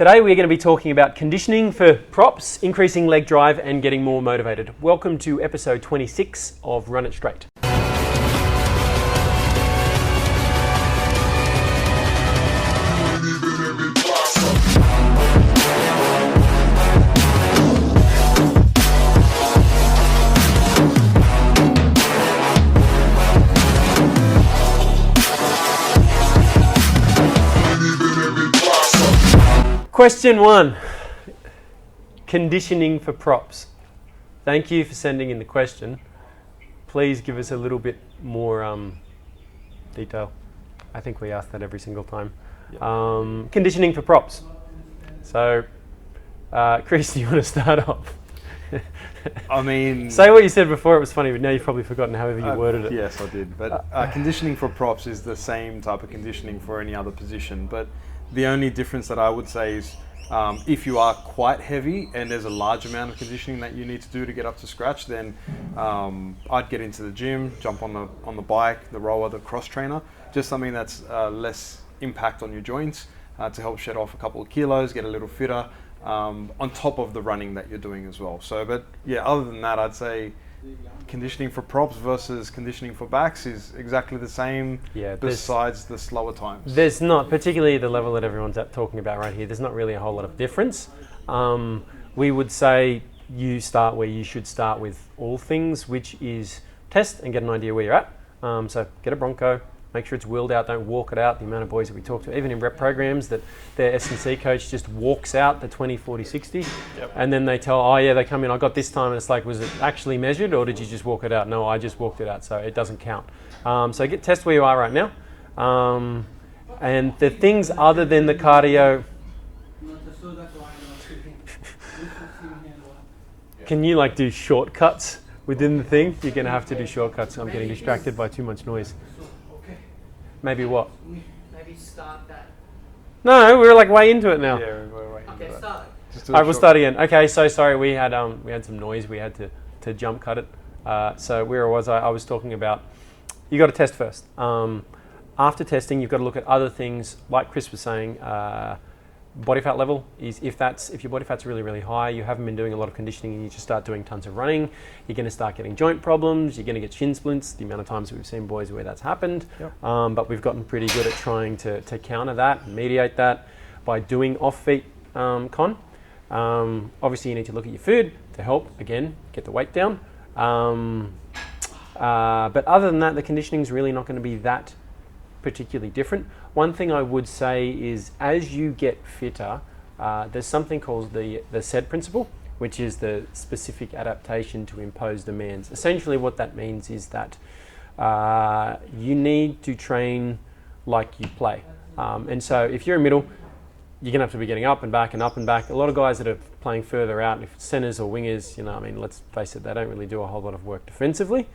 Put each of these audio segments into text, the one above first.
Today we're going to be talking about conditioning for props, increasing leg drive and getting more motivated. Welcome to episode 26 of Run It Straight. Question 1, conditioning for props. Thank you for sending in the question. Please give us a little bit more detail. I think we ask that every single time. Yep. Conditioning for props. So, Chris, do you want to start off? I mean... Say what you said before, it was funny, but now you've probably forgotten however you worded it. Yes, I did. But conditioning for props is the same type of conditioning for any other position. But the only difference that I would say is if you are quite heavy and there's a large amount of conditioning that you need to do to get up to scratch, then I'd get into the gym, jump on the bike, the rower, the cross trainer, just something that's less impact on your joints to help shed off a couple of kilos, get a little fitter, on top of the running that you're doing as well. So, but yeah, other than that, I'd say conditioning for props versus conditioning for backs is exactly the same, besides the slower times. There's not, particularly the level that everyone's talking about right here, there's not really a whole lot of difference. We would say you start where you should start with all things, which is test and get an idea where you're at. So get a Bronco, make sure it's wheeled out, don't walk it out. The amount of boys that we talk to, even in rep programs, that their S&C coach just walks out the 20, 40, 60, and then they tell, oh yeah, they come in, I got this time, and it's like, was it actually measured or did you just walk it out? No, I just walked it out, so it doesn't count. So test where you are right now. And the things other than the cardio, can you like do shortcuts within the thing? You're gonna have to do shortcuts. I'm getting distracted by too much noise. Maybe what? Maybe start that. No, we're like way into it now. Yeah, we're way into Okay, start. All right, we'll start again. Okay, so sorry, we had some noise. We had to jump cut it. So where was I? I was talking about you got to test first. After testing, you've got to look at other things, like Chris was saying. Body fat level is if your body fat's really, really high, you haven't been doing a lot of conditioning and you just start doing tons of running, you're going to start getting joint problems, you're going to get shin splints, the amount of times we've seen boys where that's happened. Yep. But we've gotten pretty good at trying to counter that and mediate that by doing off-feet obviously you need to look at your food to help, again, get the weight down. But other than that, the conditioning is really not going to be that particularly different. One thing I would say is as you get fitter, there's something called the SAID principle, which is the specific adaptation to impose demands. Essentially what that means is that you need to train like you play. And so if you're in middle, you're gonna have to be getting up and back and up and back. A lot of guys that are playing further out, if it's centers or wingers, let's face it, they don't really do a whole lot of work defensively,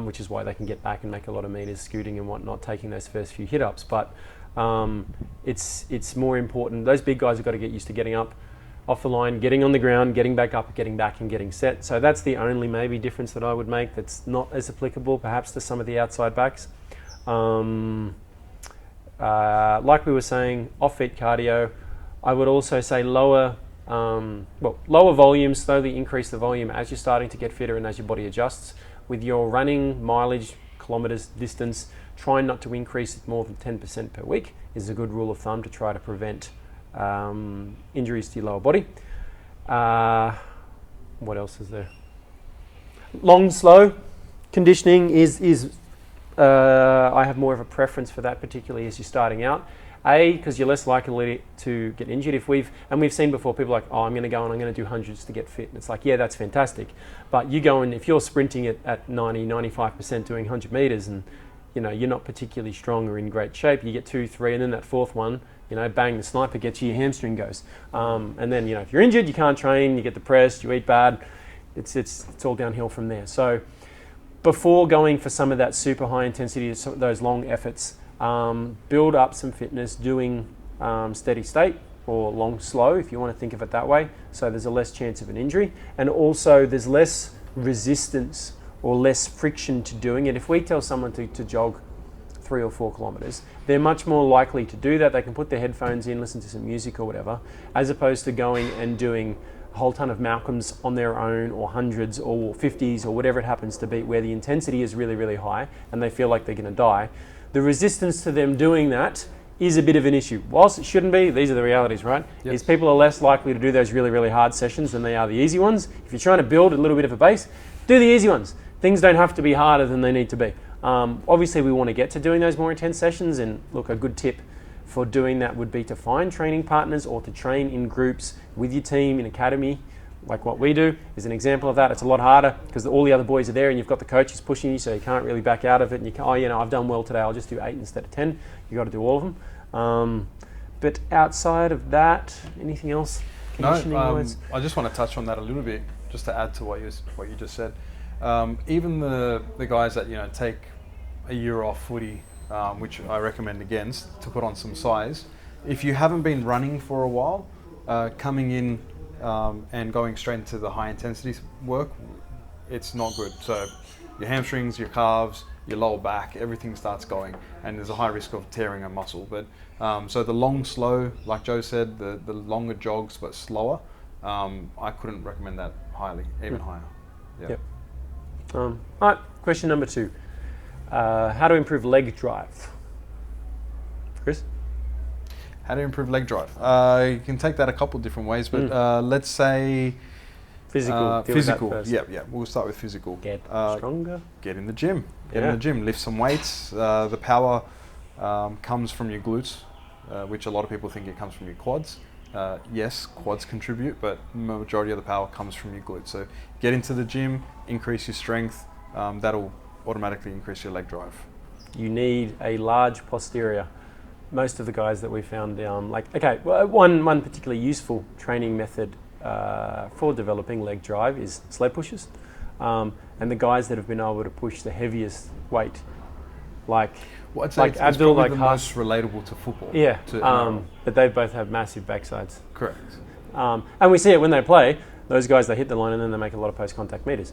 which is why they can get back and make a lot of meters scooting and whatnot, taking those first few hit-ups. But it's more important. Those big guys have got to get used to getting up off the line, getting on the ground, getting back up, getting back and getting set. So that's the only maybe difference that I would make that's not as applicable perhaps to some of the outside backs. Like we were saying, off-feet cardio, I would also say lower volume, slowly increase the volume as you're starting to get fitter and as your body adjusts. With your running mileage, kilometers, distance, try not to increase it more than 10% per week is a good rule of thumb to try to prevent injuries to your lower body. What else is there? Long, slow conditioning is I have more of a preference for that, particularly as you're starting out. Because you're less likely to get injured. We've seen before people like, oh, I'm going to go and I'm going to do hundreds to get fit. And it's like, yeah, that's fantastic. But you go and if you're sprinting at 90, 95% doing 100 meters and you're not particularly strong or in great shape, you get 2, 3, and then that fourth one, bang, the sniper gets you, your hamstring goes. And then, if you're injured, you can't train, you get depressed, you eat bad. It's all downhill from there. So before going for some of that super high intensity, those long efforts, build up some fitness doing steady state or long slow, if you want to think of it that way. So there's a less chance of an injury, and also there's less resistance or less friction to doing it. If we tell someone to jog 3 or 4 kilometers, they're much more likely to do that. They can put their headphones in, listen to some music or whatever, as opposed to going and doing a whole ton of Malcolms on their own, or hundreds or 50s or whatever it happens to be, where the intensity is really, really high and they feel like they're going to die. The resistance to them doing that is a bit of an issue. Whilst it shouldn't be, these are the realities, right? Yep. Is people are less likely to do those really, really hard sessions than they are the easy ones. If you're trying to build a little bit of a base, do the easy ones. Things don't have to be harder than they need to be. Obviously, we want to get to doing those more intense sessions, and look, a good tip for doing that would be to find training partners or to train in groups with your team in academy, like what we do is an example of that. It's a lot harder because all the other boys are there and you've got the coaches pushing you, so you can't really back out of it. And you can, I've done well today, I'll just do 8 instead of 10. You've got to do all of them. But outside of that, anything else? No, I just want to touch on that a little bit, just to add to what you just said. Even the guys that take a year off footy, which I recommend against, to put on some size. If you haven't been running for a while, coming in and going straight into the high intensity work, it's not good. So your hamstrings, your calves, your lower back, everything starts going, and there's a high risk of tearing a muscle. But so the long, slow, like Joe said, the longer jogs but slower, I couldn't recommend that highly, even higher. Yeah. Yep. All right, question number 2. How to improve leg drive? Chris? How to improve leg drive? You can take that a couple of different ways, but let's say Physical. physical. Yeah. We'll start with physical. Get stronger. Get in the gym. Get in the gym. Lift some weights. The power comes from your glutes, which a lot of people think it comes from your quads. Yes, quads contribute, but the majority of the power comes from your glutes. So get into the gym, increase your strength. That'll automatically increase your leg drive. You need a large posterior. Most of the guys that we found, one particularly useful training method for developing leg drive is sled pushes. And the guys that have been able to push the heaviest weight, like Abdul, like the most relatable to football. Yeah, but they both have massive backsides. Correct. And we see it when they play. Those guys, they hit the line and then they make a lot of post-contact meters.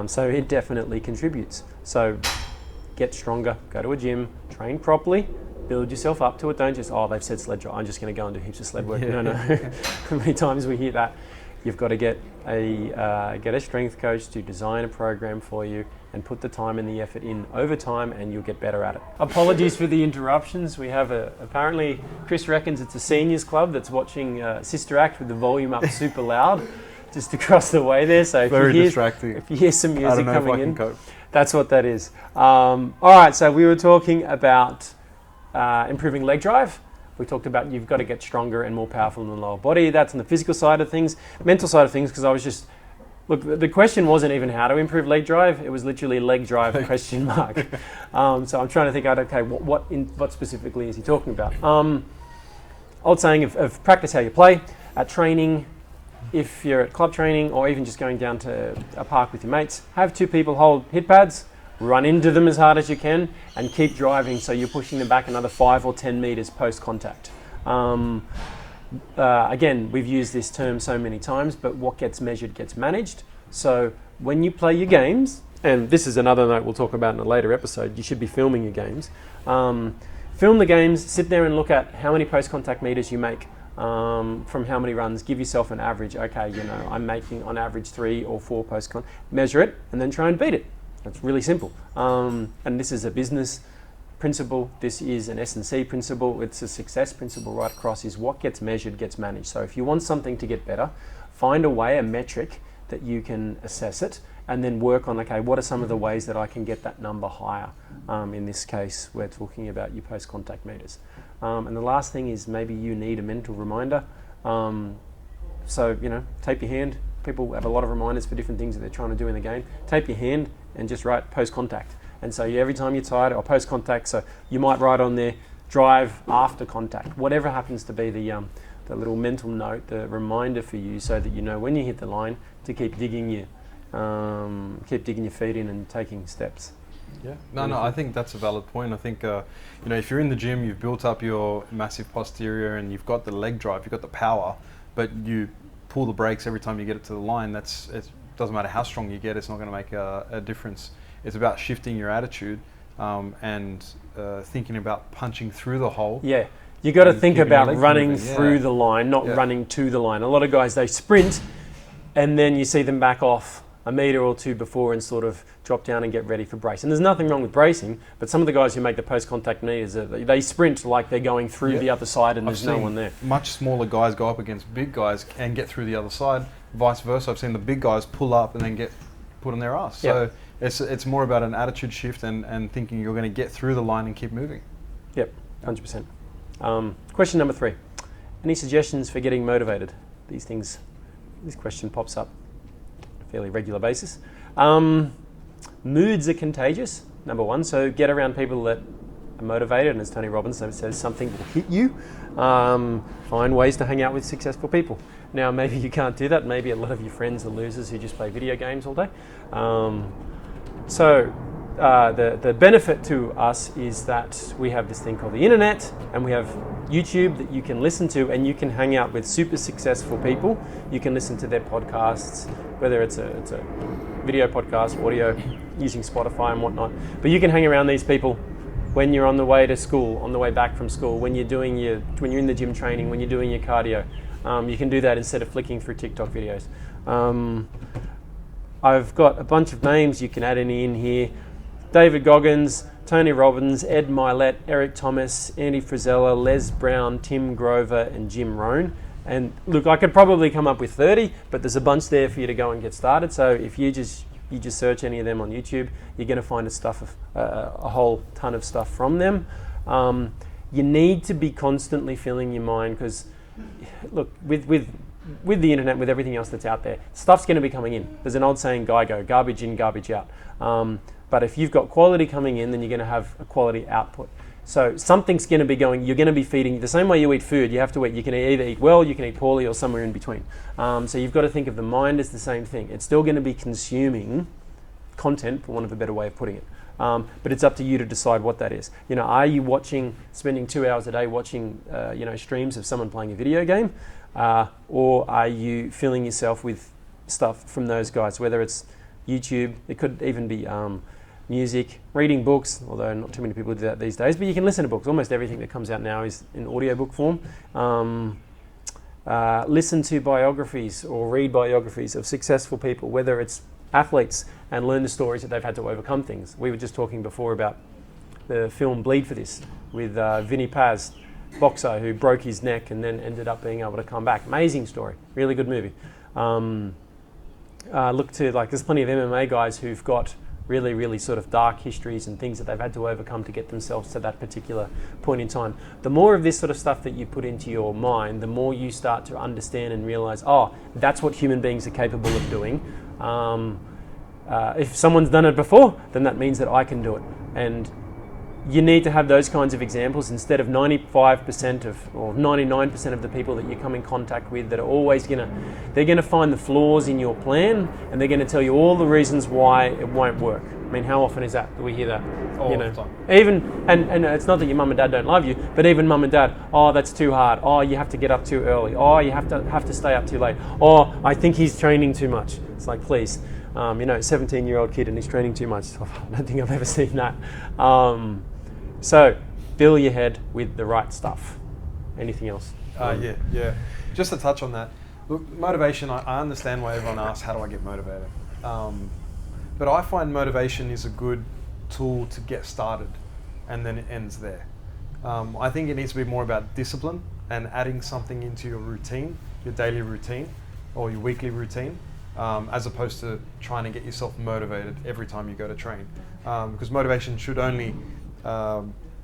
So it definitely contributes. So get stronger, go to a gym, train properly, build yourself up to it. Don't just, they've said sled drive, I'm just going to go and do heaps of sled work. Yeah. No. How many times we hear that? You've got to get a strength coach to design a program for you and put the time and the effort in over time, and you'll get better at it. Apologies for the interruptions. We have apparently Chris reckons it's a seniors club that's watching Sister Act with the volume up super loud just across the way there. So distracting. If you hear some music coming in, cope. that's what that is. All right, so we were talking about improving leg drive. We talked about you've got to get stronger and more powerful in the lower body. That's on the physical side of things. Mental side of things, because I was just, the question wasn't even how to improve leg drive. It was literally leg drive question mark. So I'm trying to think out, okay, what specifically is he talking about? Old saying of practice how you play. At training, if you're at club training or even just going down to a park with your mates, have 2 people hold hit pads, run into them as hard as you can, and keep driving so you're pushing them back another 5 or 10 meters post-contact. Again, we've used this term so many times, but what gets measured gets managed. So when you play your games, and this is another note we'll talk about in a later episode, you should be filming your games. Film the games, sit there and look at how many post-contact meters you make from how many runs. Give yourself an average. Okay, I'm making on average 3 or 4 post-contact. Measure it and then try and beat it. It's really simple. And this is a business principle. This is an S&C principle. It's a success principle right across, is what gets measured gets managed. So if you want something to get better, find a way, a metric that you can assess it, and then work on, okay, what are some of the ways that I can get that number higher? In this case, we're talking about your post-contact meters. And the last thing is maybe you need a mental reminder. So, tape your hand. People have a lot of reminders for different things that they're trying to do in the game. Tape your hand and just write post-contact. And so every time you're tired, or post-contact, so you might write on there, drive after contact. Whatever happens to be the little mental note, the reminder for you, so that you know when you hit the line to keep digging your feet in and taking steps. Yeah, no, I think that's a valid point. I think, if you're in the gym, you've built up your massive posterior and you've got the leg drive, you've got the power, but you pull the brakes every time you get it to the line, it doesn't matter how strong you get, it's not going to make a difference. It's about shifting your attitude and thinking about punching through the hole. Yeah, you got to And think keeping your about legs running moving, through yeah. the line, not Yeah. running to the line. A lot of guys, they sprint, and then you see them back off a metre or two before and sort of drop down and get ready for brace. And there's nothing wrong with bracing, but some of the guys who make the post-contact meters, they sprint like they're going through Yeah. the other side and I've there's no seen one there. much smaller guys go up against big guys and get through the other side. Vice versa, I've seen the big guys pull up and then get put on their ass. So it's more about an attitude shift and thinking you're going to get through the line and keep moving. Yep, 100%. Question number 3. Any suggestions for getting motivated? This question pops up on a fairly regular basis. Moods are contagious, number 1. So get around people that are motivated, and as Tony Robbins says, something will hit you. Find ways to hang out with successful people. Now, maybe you can't do that. Maybe a lot of your friends are losers who just play video games all day. The benefit to us is that we have this thing called the internet, and we have YouTube that you can listen to, and you can hang out with super successful people. You can listen to their podcasts, whether it's a video podcast, audio, using Spotify and whatnot. But you can hang around these people when you're on the way to school, on the way back from school, when you're in the gym training, when you're doing your cardio. You can do that instead of flicking through TikTok videos. I've got a bunch of names you can add in here. David Goggins, Tony Robbins, Ed Milet, Eric Thomas, Andy Frisella, Les Brown, Tim Grover, and Jim Rohn. And look, I could probably come up with 30, but there's a bunch there for you to go and get started. So if you just search any of them on YouTube, you're going to find a whole ton of stuff from them. You need to be constantly filling your mind, because look, with the internet, with everything else that's out there, stuff's going to be coming in. There's an old saying, GIGO, garbage in, garbage out. But if you've got quality coming in, then you're going to have a quality output. So something's going to be going, you're going to be feeding, the same way you eat food, you have to eat. You can either eat well, you can eat poorly, or somewhere in between. So you've got to think of the mind as the same thing. It's still going to be consuming content, for want of a better way of putting it. But it's up to you to decide what that is. Are you spending 2 hours a day watching, streams of someone playing a video game? Or are you filling yourself with stuff from those guys, whether it's YouTube, it could even be music, reading books, although not too many people do that these days, but you can listen to books. Almost everything that comes out now is in audiobook form. Listen to biographies or read biographies of successful people, whether it's athletes, and learn the stories that they've had to overcome things. We were just talking before about the film Bleed for This with Vinny Paz, boxer who broke his neck and then ended up being able to come back. Amazing story, really good movie. Look to, there's plenty of MMA guys who've got really, really sort of dark histories and things that they've had to overcome to get themselves to that particular point in time. The more of this sort of stuff that you put into your mind, the more you start to understand and realize, that's what human beings are capable of doing. If someone's done it before, then that means that I can do it. And you need to have those kinds of examples instead of 95% or 99% of the people that you come in contact with that are always they're gonna find the flaws in your plan, and they're gonna tell you all the reasons why it won't work. I mean, how often is that? Do we hear that? All the time. Even, and it's not that your mum and dad don't love you, but even mum and dad, that's too hard. You have to get up too early. You have to stay up too late. I think he's training too much. It's like, please, 17-year-old kid and he's training too much. I don't think I've ever seen that. So, fill your head with the right stuff. Anything else? Yeah. Just to touch on that, look, motivation, I understand why everyone asks, how do I get motivated? But I find motivation is a good tool to get started, and then it ends there. I think it needs to be more about discipline and adding something into your routine, your daily routine, or your weekly routine, as opposed to trying to get yourself motivated every time you go to train. Because motivation should only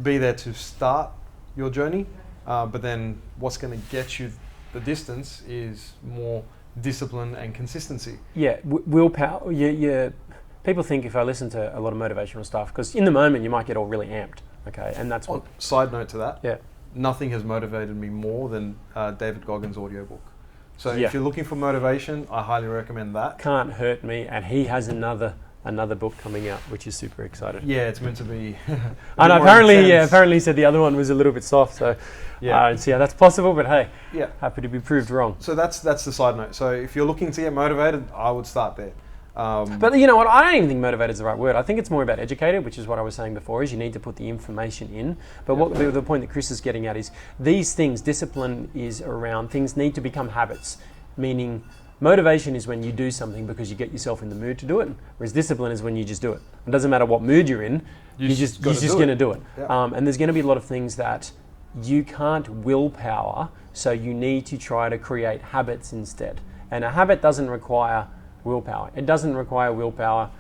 be there to start your journey, but then what's going to get you the distance is more discipline and consistency. Yeah, willpower. People think if I listen to a lot of motivational stuff, because in the moment you might get all really amped, okay, and that's what. Side note to that, yeah, nothing has motivated me more than David Goggins' audiobook. So if you're looking for motivation, I highly recommend that. Can't Hurt Me, and he has another book coming out, which is super excited. Yeah, it's meant to be. And apparently he said the other one was a little bit soft, so and see how that's possible. But hey, happy to be proved wrong. So that's the side note. So if you're looking to get motivated, I would start there. But you know what? I don't even think motivated is the right word. I think it's more about educated, which is what I was saying before, is you need to put the information in. But what the point that Chris is getting at is these things, discipline is around things need to become habits, meaning motivation is when you do something because you get yourself in the mood to do it, whereas discipline is when you just do it. It doesn't matter what mood you're in, you're just going to do it. Yeah. And there's going to be a lot of things that you can't willpower, so you need to try to create habits instead. And a habit doesn't require willpower. It doesn't require willpower,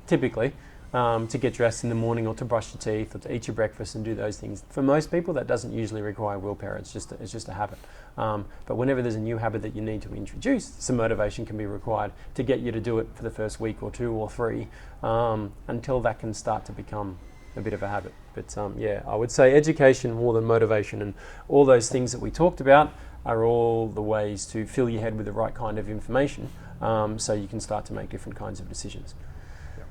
typically, to get dressed in the morning or to brush your teeth or to eat your breakfast and do those things. For most people, that doesn't usually require willpower. It's just a habit. But whenever there's a new habit that you need to introduce, some motivation can be required to get you to do it for the first week or 2 or 3, until that can start to become a bit of a habit. But I would say education more than motivation, and all those things that we talked about are all the ways to fill your head with the right kind of information, so you can start to make different kinds of decisions. Yeah.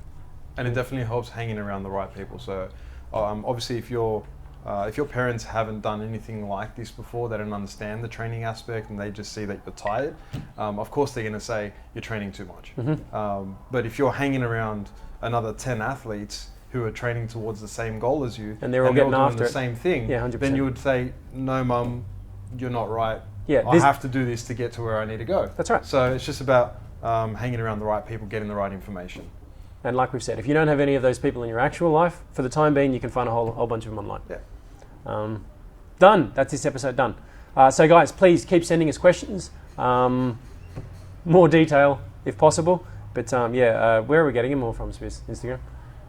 And it definitely helps hanging around the right people. So obviously if your parents haven't done anything like this before, they don't understand the training aspect and they just see that you're tired, of course they're going to say you're training too much. But if you're hanging around another 10 athletes who are training towards the same goal as you, and they're all getting doing after the it. same thing, 100%. then you would say, no mum, you're not right. Yeah, I have to do this to get to where I need to go. That's right. So it's just about hanging around the right people, getting the right information. And like we've said, if you don't have any of those people in your actual life, for the time being, you can find a whole bunch of them online. Yeah. Done. That's this episode done. So guys, please keep sending us questions. More detail if possible. But where are we getting them all from, Spiz? Instagram?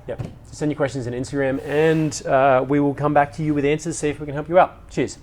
Yep. So send your questions on Instagram and we will come back to you with answers, see if we can help you out. Cheers.